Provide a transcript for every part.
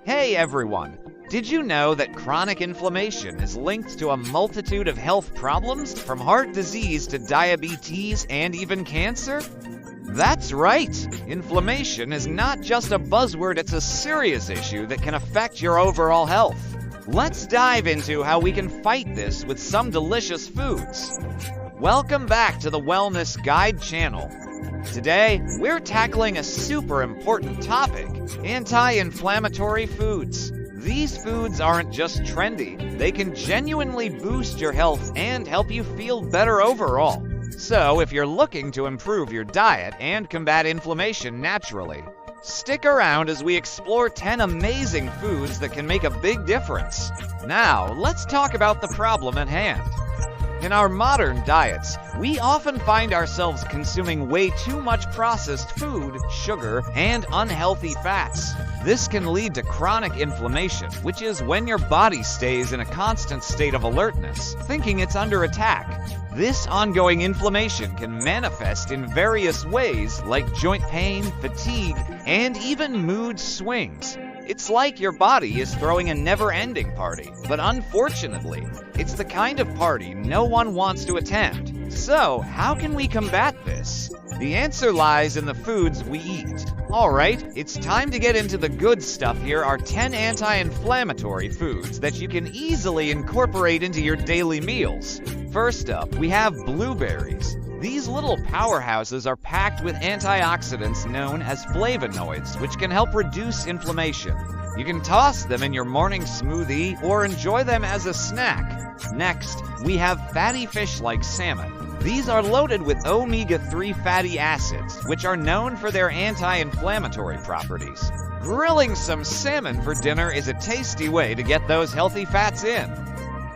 Hey everyone! Did you know that chronic inflammation is linked to a multitude of health problems, from heart disease to diabetes and even cancer? That's right! Inflammation is not just a buzzword, it's a serious issue that can affect your overall health. Let's dive into how we can fight this with some delicious foods. Welcome back to the Wellness Guide channel. Today, we're tackling a super important topic: anti-inflammatory foods. These foods aren't just trendy, they can genuinely boost your health and help you feel better overall. So, if you're looking to improve your diet and combat inflammation naturally, stick around as we explore 10 amazing foods that can make a big difference. Now, let's talk about the problem at hand. In our modern diets, we often find ourselves consuming way too much processed food, sugar, and unhealthy fats. This can lead to chronic inflammation, which is when your body stays in a constant state of alertness, thinking it's under attack. This ongoing inflammation can manifest in various ways, like joint pain, fatigue, and even mood swings. It's like your body is throwing a never-ending party, but unfortunately, it's the kind of party no one wants to attend. So, how can we combat this? The answer lies in the foods we eat. Alright, it's time to get into the good stuff. Here are 10 anti-inflammatory foods that you can easily incorporate into your daily meals. First up, we have blueberries. These little powerhouses are packed with antioxidants known as flavonoids, which can help reduce inflammation. You can toss them in your morning smoothie or enjoy them as a snack. Next, we have fatty fish like salmon. These are loaded with omega-3 fatty acids, which are known for their anti-inflammatory properties. Grilling some salmon for dinner is a tasty way to get those healthy fats in.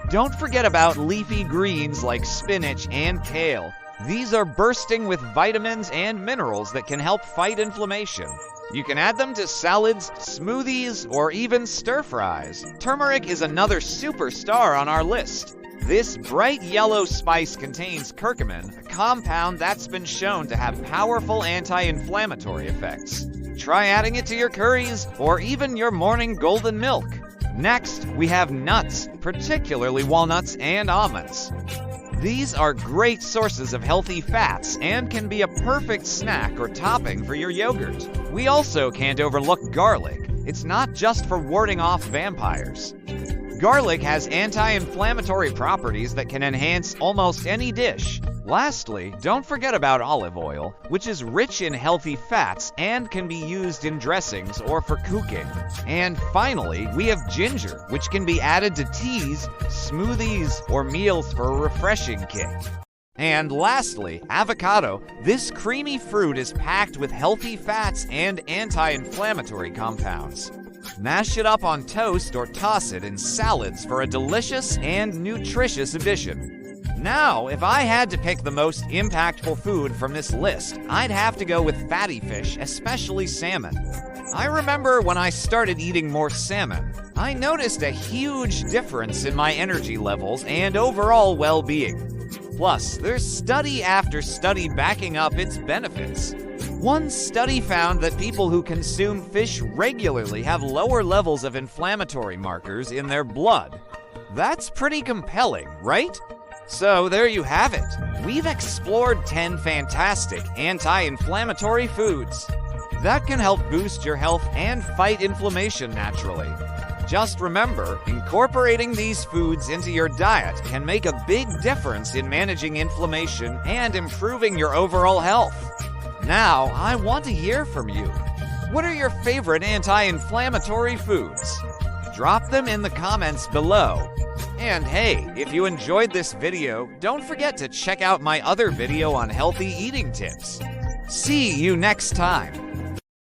Don't forget about leafy greens like spinach and kale. These are bursting with vitamins and minerals that can help fight inflammation. You can add them to salads, smoothies, or even stir-fries. Turmeric is another superstar on our list. This bright yellow spice contains curcumin, a compound that's been shown to have powerful anti-inflammatory effects. Try adding it to your curries or even your morning golden milk. Next, we have nuts, particularly walnuts and almonds. These are great sources of healthy fats and can be a perfect snack or topping for your yogurt. We also can't overlook garlic. It's not just for warding off vampires. Garlic has anti-inflammatory properties that can enhance almost any dish. Lastly, don't forget about olive oil, which is rich in healthy fats and can be used in dressings or for cooking. And finally, we have ginger, which can be added to teas, smoothies, or meals for a refreshing kick. And lastly, avocado. This creamy fruit is packed with healthy fats and anti-inflammatory compounds. Mash it up on toast or toss it in salads for a delicious and nutritious addition. Now, if I had to pick the most impactful food from this list, I'd have to go with fatty fish, especially salmon. I remember when I started eating more salmon, I noticed a huge difference in my energy levels and overall well-being. Plus, there's study after study backing up its benefits. One study found that people who consume fish regularly have lower levels of inflammatory markers in their blood. That's pretty compelling, right? So there you have it. We've explored 10 fantastic anti-inflammatory foods that can help boost your health and fight inflammation naturally. Just remember, incorporating these foods into your diet can make a big difference in managing inflammation and improving your overall health. Now, I want to hear from you. What are your favorite anti-inflammatory foods? Drop them in the comments below. And hey, if you enjoyed this video, don't forget to check out my other video on healthy eating tips. See you next time.